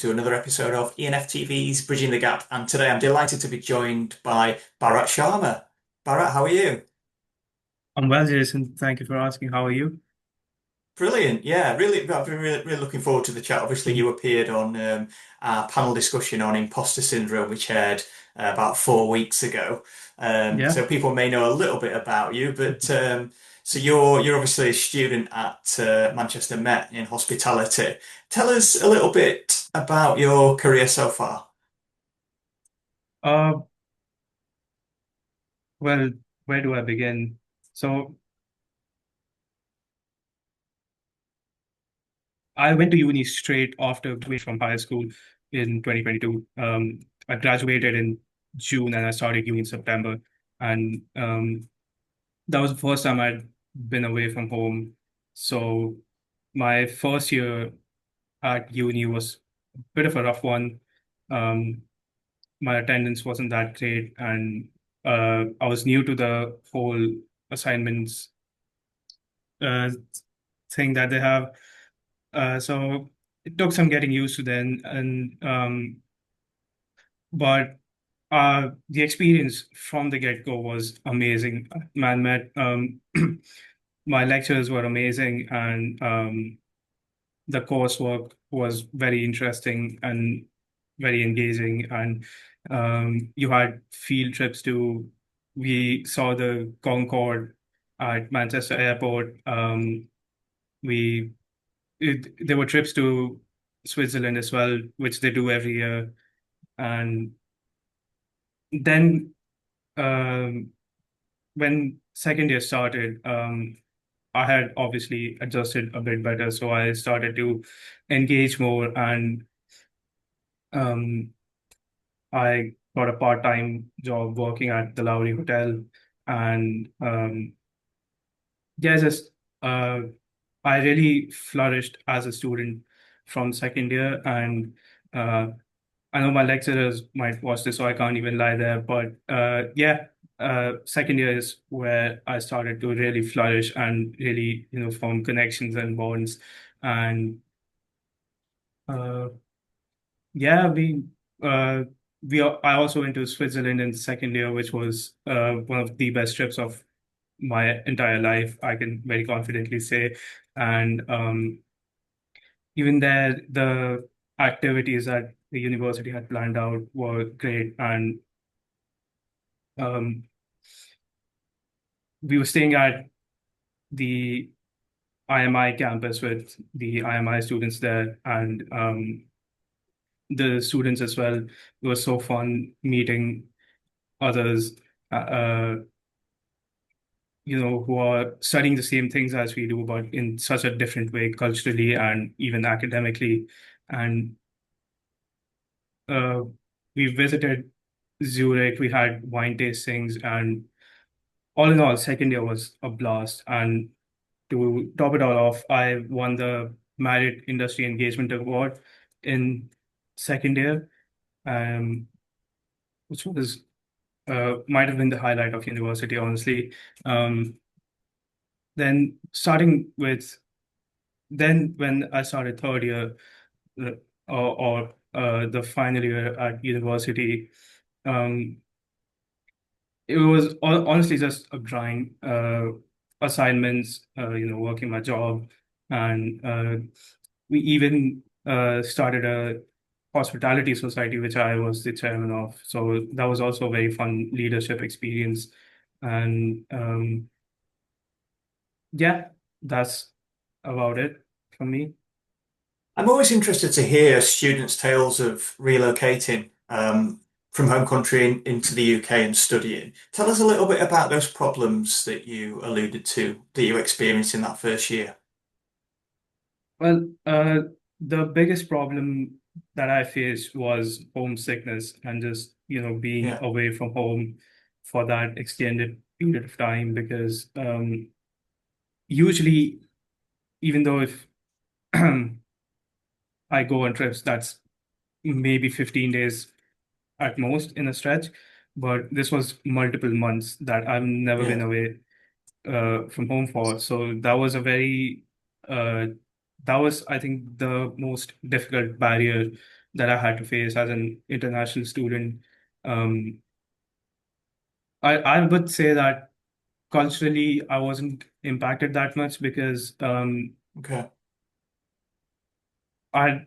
to another episode of E&FtV's Bridging the Gap. And today I'm delighted to be joined by Bharat Sharma. Bharat, how are you? I'm well, Jason. Thank you for asking. How are you? Brilliant. Yeah, really, I've been really looking forward to the chat. Obviously, Mhm. you appeared on our panel discussion on imposter syndrome, which aired about 4 weeks ago. Yeah. So people may know a little bit about you, but Mhm. so you're obviously a student at Manchester Met in hospitality. Tell us a little bit about your career so far. Uh, well, where do I begin? So I went to uni straight after graduating from high school in 2022. I graduated in June and I started uni in September. And that was the first time I'd been away from home. So my first year at uni was a bit of a rough one. Um, my attendance wasn't that great, and I was new to the whole assignments uh, thing that they have. So it took some getting used to then, and but the experience from the get-go was amazing. Man, met my lectures were amazing, and the coursework was very interesting and very engaging. And you had field trips to, we saw the Concorde at Manchester Airport. We there were trips to Switzerland as well, which they do every year. And then um, when second year started, I had obviously adjusted a bit better, so I started to engage more, and um, I got a part-time job working at the Lowry Hotel, and yeah, just uh, I really flourished as a student from second year, and uh, I know my lecturers might watch this, so I can't even lie there. But yeah, second year is where I started to really flourish and really, form connections and bonds, and uh, yeah, uh I also went to Switzerland in second year, which was one of the best trips of my entire life, I can very confidently say. And even there, the activities that the university had planned out were great. And um, we were staying at the IMI campus with the IMI students there, and the students as well. It was so fun meeting others, uh, who are studying the same things as we do, but in such a different way, culturally and even academically. And uh, we visited Zurich, we had wine tastings, and all in all, second year was a blast. And to top it all off, I won the Merit Industry Engagement Award in second year, um, which was might have been the highlight of university, honestly. Um, then starting with then when I started third year, uh, or the final year at university, um, it was honestly just a grind, assignments, working my job, and we even started a hospitality society, which I was the chairman of. So that was also a very fun leadership experience, and yeah, that's about it for me. I'm always interested to hear students' tales of relocating from home country into the UK and studying. Tell us a little bit about those problems that you alluded to that you experienced in that first year. Well, the biggest problem that I faced was homesickness, and just, being Yeah, away from home for that extended period of time. Because usually, even though if I go on trips, that's maybe 15 days at most in a stretch, but this was multiple months that I've never been yeah. away from home for. So that was a very uh, that was, I think, the most difficult barrier that I had to face as an international student. Um, I would say that culturally I wasn't impacted that much because Okay. I'd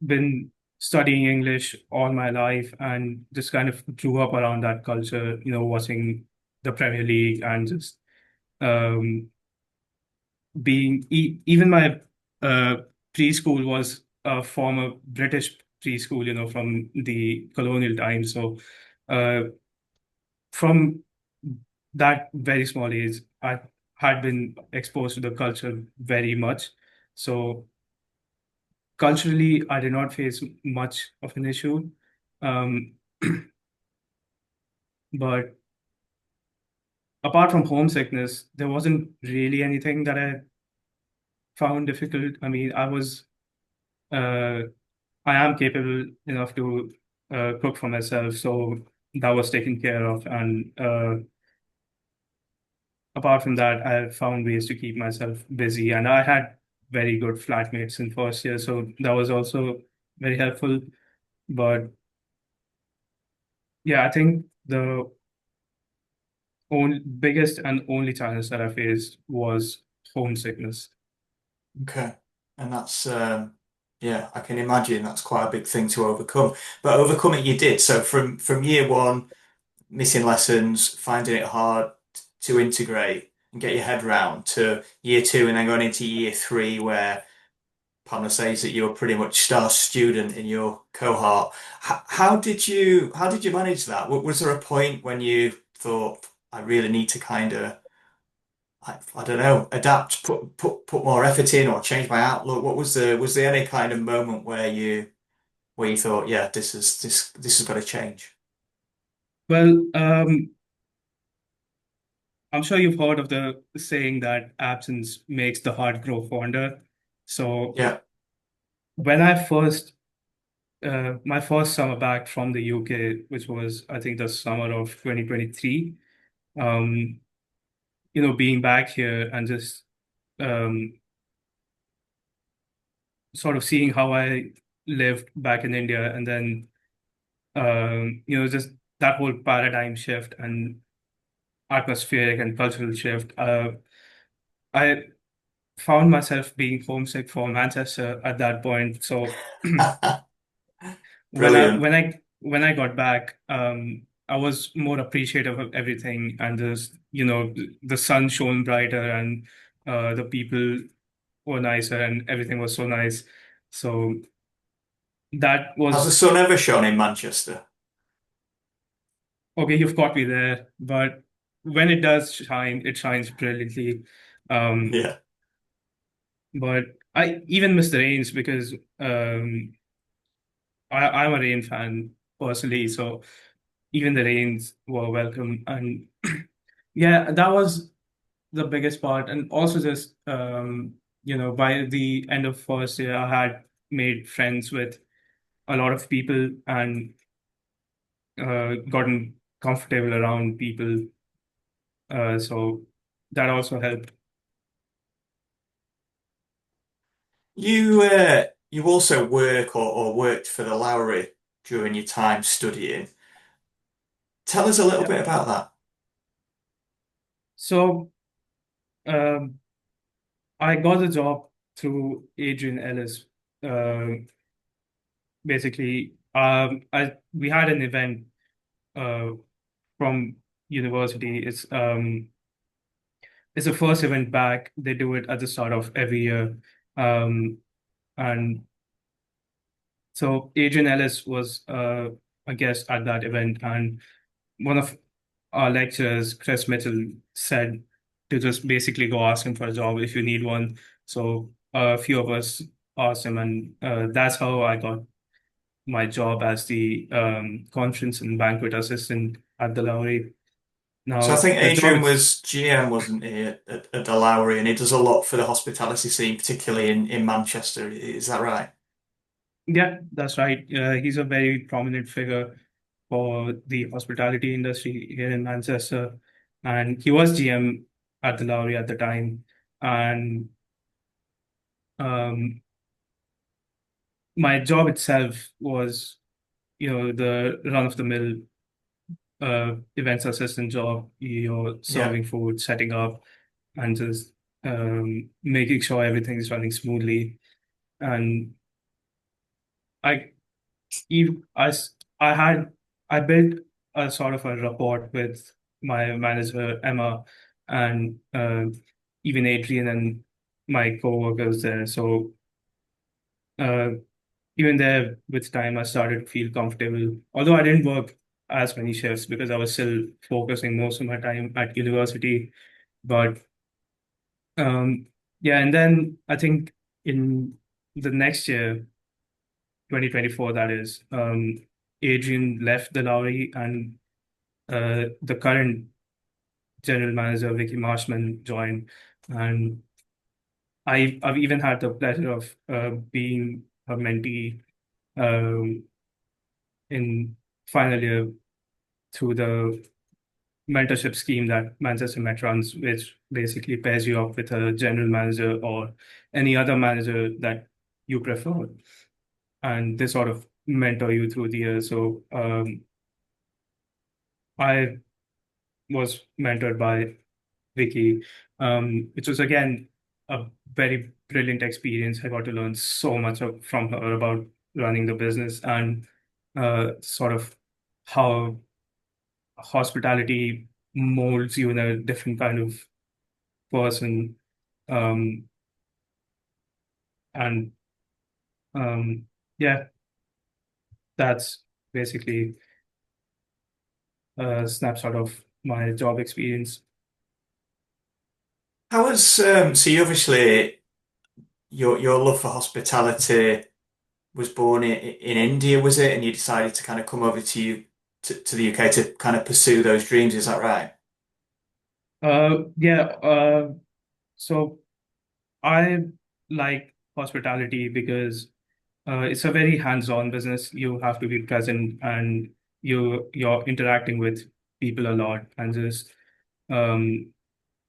been studying English all my life and just kind of grew up around that culture, watching the Premier League and just um, even my uh, preschool was a former British preschool, from the colonial times. So uh, from that very small age, I had been exposed to the culture very much. So culturally, I did not face much of an issue. Um, but apart from homesickness, there wasn't really anything that I found difficult. I mean, uh, I am capable enough to cook for myself, so that was taken care of. And apart from that, I found ways to keep myself busy, and I had very good flatmates in first year, so that was also very helpful. But yeah, I think the only biggest and only challenge that I faced was homesickness. Okay. And that's yeah, I can imagine that's quite a big thing to overcome. But overcome it you did. So from year one, missing lessons, finding it hard to integrate and get your head round to year two and then going into year three where Pamela says that you're pretty much star student in your cohort. How did you manage that? Was there a point when you thought I really need to kind of I don't know, adapt, put more effort in, or change my outlook? What was there any kind of moment where you thought, yeah, this has got to change? Well, I'm sure you've heard of the saying that absence makes the heart grow fonder. So Yeah. when I first, my first summer back from the UK, which was, I think, the summer of 2023, um, being back here and just um, sort of seeing how I lived back in India, and then, just that whole paradigm shift and atmospheric and cultural shift, I found myself being homesick for Manchester at that point. So Brilliant. when I got back, I was more appreciative of everything, and just the sun shone brighter, and the people were nicer, and everything was so nice. So that Has the was sun ever shone in Manchester? okay. You've caught me there, but when it does shine, it shines brilliantly. Um, Yeah. but I even miss the rains because I'm a rain fan personally, so even the rains were welcome. And yeah, that was the biggest part. And also just by the end of first year, I had made friends with a lot of people and gotten comfortable around people. So that also helped. You also work or worked for the Lowry during your time studying. Tell us a little Yeah. bit about that. So um, I got a job through Adrian Ellis. Uh, Basically, I we had an event uh, from university. It's the first event back. They do it at the start of every year, um, and so Adrian Ellis was a guest at that event, and one of our lecturers, Chris Mitchell, said to just basically go ask him for a job if you need one. So a few of us asked him, and that's how I got my job as the conference and banquet assistant at the Lowry. So I Now, think the job Adrian is, was GM, wasn't he, at the Lowry, and he does a lot for the hospitality scene, particularly in Manchester. Is that right? yeah, that's right. He's a very prominent figure for the hospitality industry here in Manchester. And he was GM at the Lowry at the time. And um, my job itself was, the run-of-the-mill events assistant job. You're Yeah. serving food, setting up, and just making sure everything is running smoothly. And I, I, I had, I built a sort of a rapport with my manager Emma, and even Adrian and my co-workers there. So uh, even there, with time, I started to feel comfortable. Although I didn't work as many shifts because I was still focusing most of my time at university. But um, yeah, and then I think in the next year, 2024, that is, Adrian left the Lowry, and the current general manager, Vicky Marshman, joined. And I've even had the pleasure of being her mentee um, in final year through the mentorship scheme that Manchester Met runs, which basically pairs you up with a general manager or any other manager that you prefer. And they sort of mentor you through the years. So I was mentored by Vicky, which was again a very brilliant experience. I got to learn so much from her about running the business and sort of how hospitality molds you in a different kind of person. Um, and um, yeah, that's basically a snapshot of my job experience. How was so you obviously your love for hospitality was born in India, was it? And you decided to kind of come over to the UK to kind of pursue those dreams, is that right? Yeah, so I like hospitality because it's a very hands-on business. You have to be present, and you're interacting with people a lot, and just um,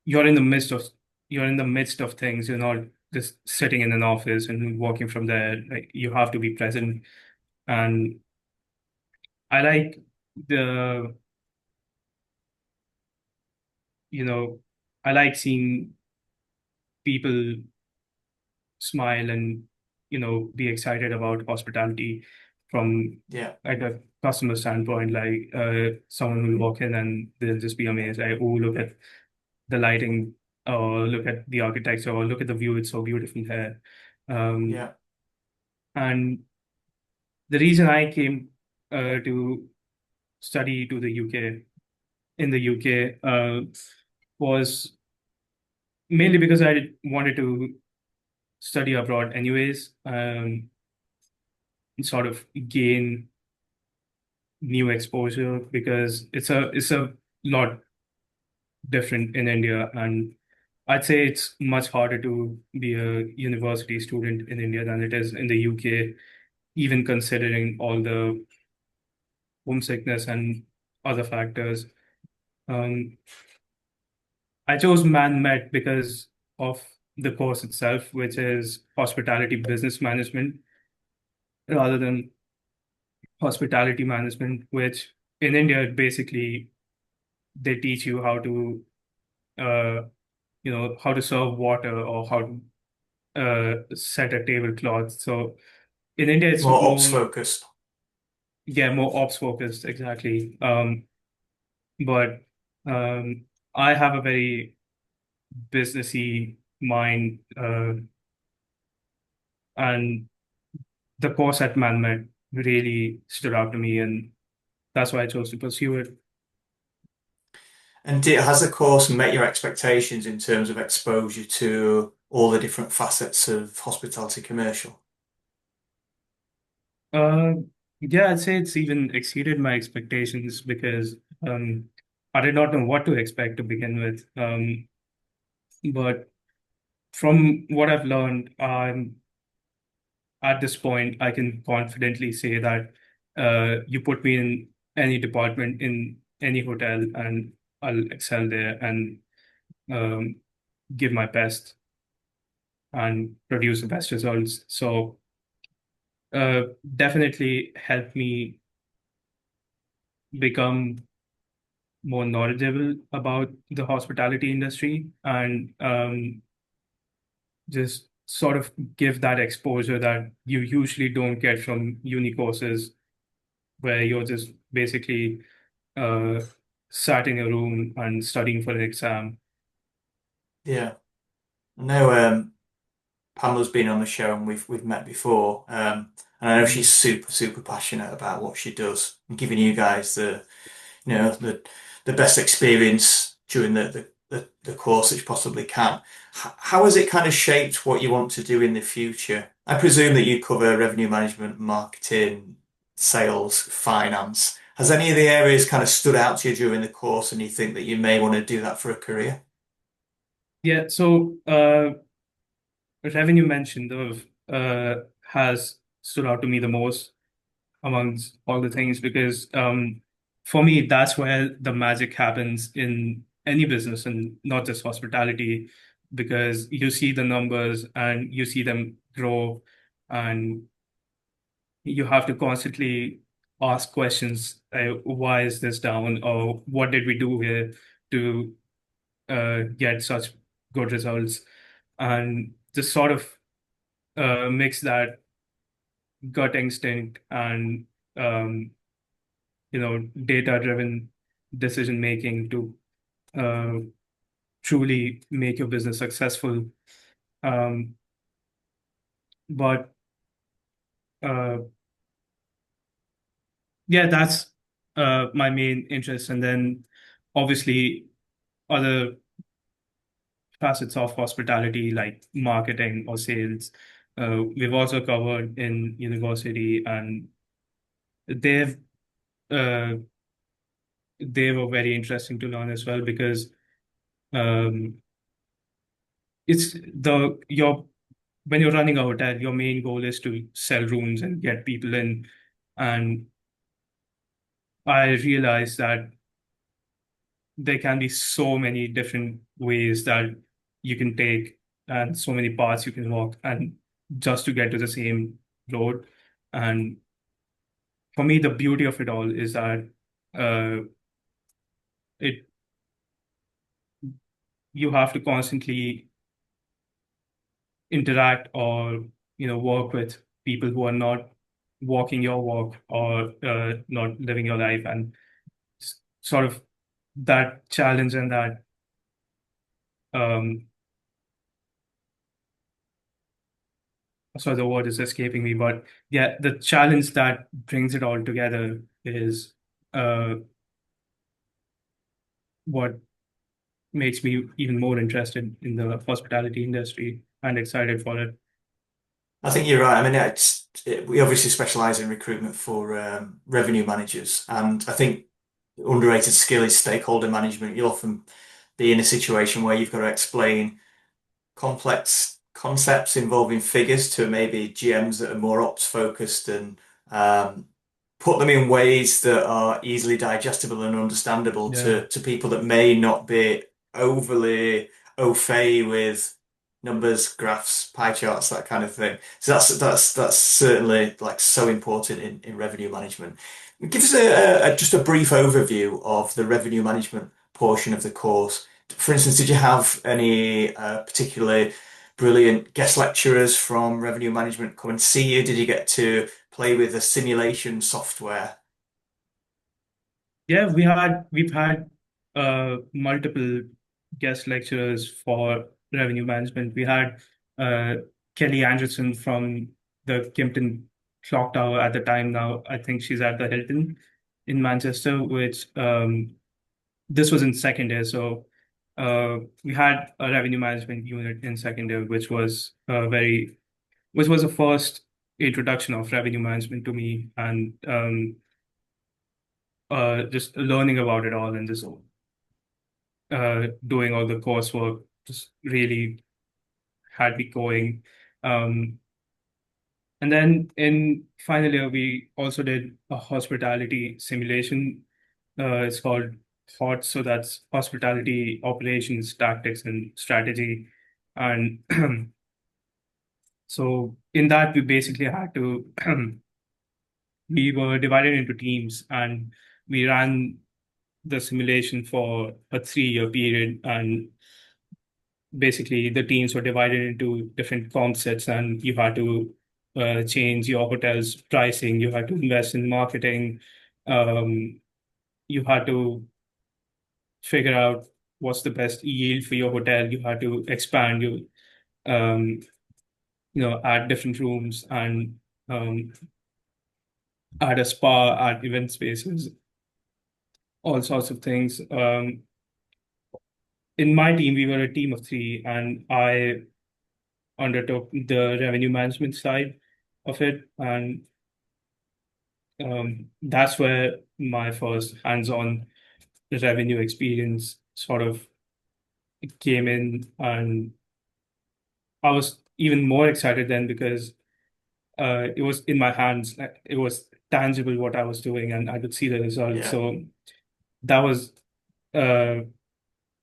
you're in the midst of you're in the midst of things. You're not just sitting in an office and working from there. Like, you have to be present, and I like the you know I like seeing people smile and be excited about hospitality from Yeah, like a customer standpoint. Like someone will walk in and they'll just be amazed. Like, oh, look at the lighting, or look at the architecture, or look at the view, it's so beautiful here. um, yeah. and the reason I came to study to the UK in the UK was mainly because I wanted to study abroad anyways, and sort of gain new exposure, because it's a lot different in India, and I'd say it's much harder to be a university student in India than it is in the UK, even considering all the homesickness and other factors. Um, I chose Man-Met because of the course itself, which is hospitality business management rather than hospitality management, which in India basically they teach you uh, how to serve water, or how to set a tablecloth. So in India, it's More ops more, focused. yeah, more ops focused, exactly. But I have a very businessy mind, and the course at ManMed really stood out to me, and that's why I chose to pursue it. And has the course met your expectations in terms of exposure to all the different facets of hospitality commercial? Uh, yeah, I'd say it's even exceeded my expectations, because I did not know what to expect to begin with. But from what I've learned, at this point, I can confidently say that you put me in any department in any hotel, and I'll excel there and um, give my best and produce the best results. So uh, definitely helped me become more knowledgeable about the hospitality industry and just sort of give that exposure that you usually don't get from uni courses where you're just basically uh, sat in a room and studying for an exam. Yeah. I know Pamela's been on the show and we've met before. And I know she's Mhm. super passionate about what she does and giving you guys the best experience during the course that you possibly can. How has it kind of shaped what you want to do in the future? I presume that you cover revenue management, marketing, sales, finance. Has any of the areas kind of stood out to you during the course and you think that you may want to do that for a career? Yeah, so revenue mentioned of has stood out to me the most amongst all the things because for me that's where the magic happens in any business and not just hospitality because you see the numbers and you see them grow and you have to constantly ask questions why is this down or what did we do here to get such good results and just sort of mix that gut instinct and um, data driven decision making to uh, truly make your business successful. Um, but uh, yeah, that's my main interest. And then obviously other facets of hospitality like marketing or sales. We've also covered in university, and they've uh, they were very interesting to learn as well because um, it's the your when you're running a hotel, your main goal is to sell rooms and get people in. And I realized that there can be so many different ways that you can take and so many paths you can walk and just to get to the same road. And for me, the beauty of it all is that uh, it you have to constantly interact or work with people who are not walking your walk or not living your life and sort of that challenge and that um sorry the word is escaping me but yeah the challenge that brings it all together is uh what makes me even more interested in the hospitality industry and excited for it. I think you're right. I mean, we obviously specialize in recruitment for revenue managers, and I think underrated skill is stakeholder management. You'll often be in a situation where you've got to explain complex concepts involving figures to maybe GMs that are more ops focused and um, put them in ways that are easily digestible and understandable Yeah. to people that may not be overly au fait with numbers, graphs, pie charts, that kind of thing. So that's certainly like so important in revenue management. Give us just a brief overview of the revenue management portion of the course. For instance, did you have any particularly brilliant guest lecturers from revenue management come and see you? Did you get to play with the simulation software? Yeah, we've had multiple guest lecturers for revenue management. We had uh, Kelly Anderson from the Kimpton Clock Tower at the time. Now I think she's at the Hilton in Manchester, which this was in second year. So we had a revenue management unit in second year, which was the first introduction of revenue management to me, and just learning about it all and just doing all the coursework just really had me going. Um, and then in final year, we also did a hospitality simulation. It's called HOT, so that's hospitality operations, tactics, and strategy. And So in that, we basically had to, we were divided into teams and we ran the simulation for a 3-year period. And basically, the teams were divided into different comp sets, and you had to change your hotel's pricing, you had to invest in marketing, um, you had to figure out what's the best yield for your hotel, you had to expand your, um, add different rooms and um, add a spa, add event spaces, all sorts of things. In my team, we were a team of three, and I undertook the revenue management side of it. And that's where my first hands-on revenue experience sort of came in. And I was even more excited then because it was in my hands. It was tangible what I was doing, and I could see the results. Yeah. So that was uh,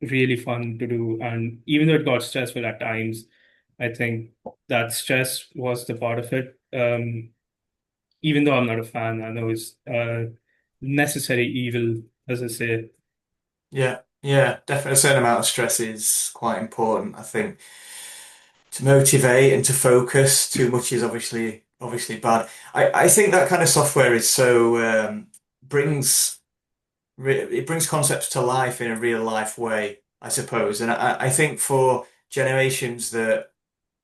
really fun to do. And even though it got stressful at times, I think that stress was the part of it. Even though I'm not a fan, I know it's necessary evil, as I say. Yeah. Yeah. Definitely a certain amount of stress is quite important, I think, to motivate and to focus. Too much is obviously bad. I think that kind of software is so brings it brings concepts to life in a real life way, I suppose. And I think for generations that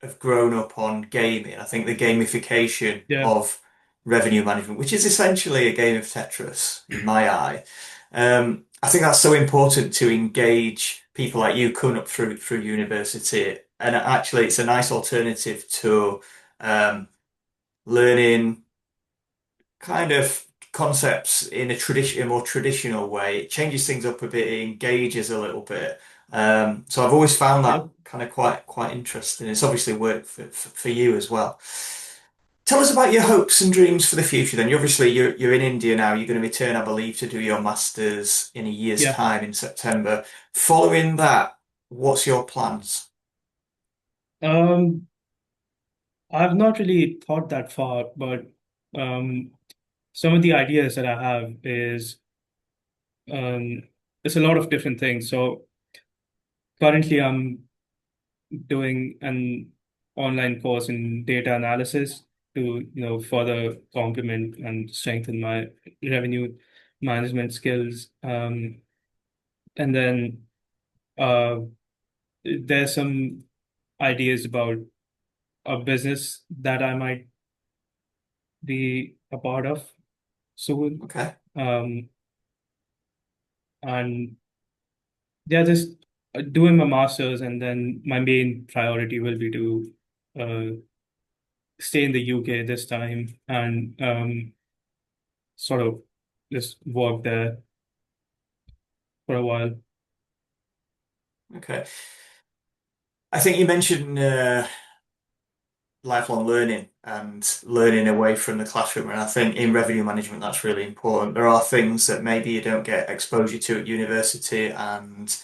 have grown up on gaming, I think the gamification Yeah, of revenue management, which is essentially a game of Tetris in my eye, I think that's so important to engage people like you coming up through university. And actually, it's a nice alternative to learning kind of concepts in a more traditional way. It changes things up a bit, it engages a little bit. So I've always found that yep, kind of quite interesting. It's obviously worked for you as well. Tell us about your hopes and dreams for the future then. You're in India now. You're going to return, I believe, to do your masters in a year's yeah. time in September. Following that, what's your plans? Um, I've not really thought that far, but um, some of the ideas that I have is um, it's a lot of different things. So currently, I'm doing an online course in data analysis to, further complement and strengthen my revenue management skills. And then uh, there's some ideas about a business that I might be a part of soon. Okay. Um, and yeah, just doing my master's, and then my main priority will be to uh, stay in the UK this time and sort of just work there for a while. Okay. I think you mentioned lifelong learning and learning away from the classroom. And I think in revenue management, that's really important. There are things that maybe you don't get exposure to at university, and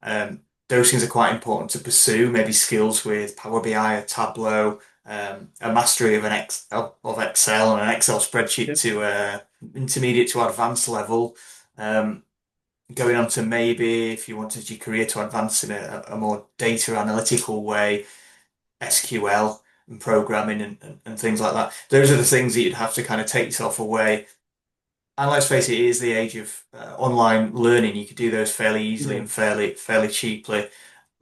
um, those things are quite important to pursue. Maybe skills with Power BI, or Tableau, a mastery of of Excel and an Excel spreadsheet Yep. to intermediate to advanced level. Um, Going on to maybe if you wanted your career to advance in a more data analytical way, SQL and programming and things like that. Those are the things that you'd have to kind of take yourself away. And let's face it, it is the age of online learning. You could do those fairly easily Yeah. and fairly cheaply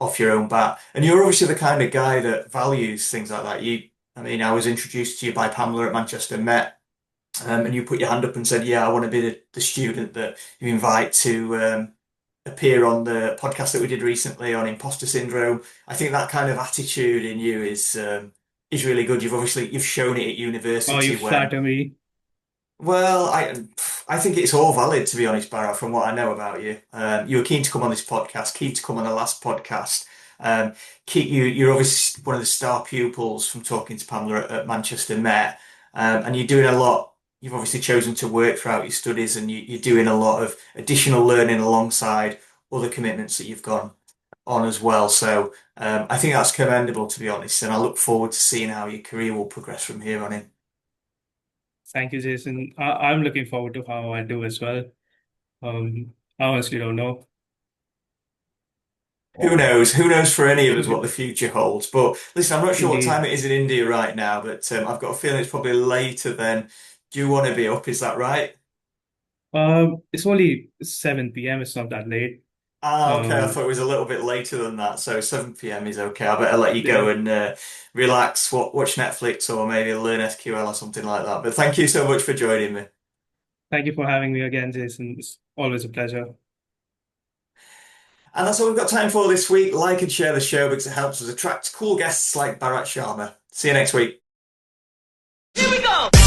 off your own bat. And you're obviously the kind of guy that values things like that. I mean, I was introduced to you by Pamela at Manchester Met, and you put your hand up and said, "Yeah, I want to be the student that you invite to appear on the podcast that we did recently on imposter syndrome." I think that kind of attitude in you is really good. You've shown it at Oh, you university when flatter me. well, I think it's all valid, to be honest, Bharat, from what I know about you. You were keen to come on this podcast, keen to come on the last podcast. Um, you're obviously one of the star pupils from talking to Pamela at Manchester Met, and you're doing a lot. You've obviously chosen to work throughout your studies, and you're doing a lot of additional learning alongside other commitments that you've got. on as well. So I think that's commendable, to be honest, and I look forward to seeing how your career will progress from here on in. Thank you, Jason. I'm looking forward to how I do as well. I honestly don't know. Who knows? Who knows for any of us what the future holds? But listen, I'm not sure what time Indeed. it is in India right now, but I've got a feeling it's probably later than you want to be up. Is that right? It's only 7 p.m. It's not that late. Ah, okay. I Um, thought it was a little bit later than that. So 7 p.m. is okay. I better let you yeah. go and relax, watch Netflix or maybe learn SQL or something like that. But thank you so much for joining me. Thank you for having me again, Jason. It's always a pleasure. And that's all we've got time for this week. Like and share the show because it helps us attract cool guests like Bharat Sharma. See you next week. Here we go!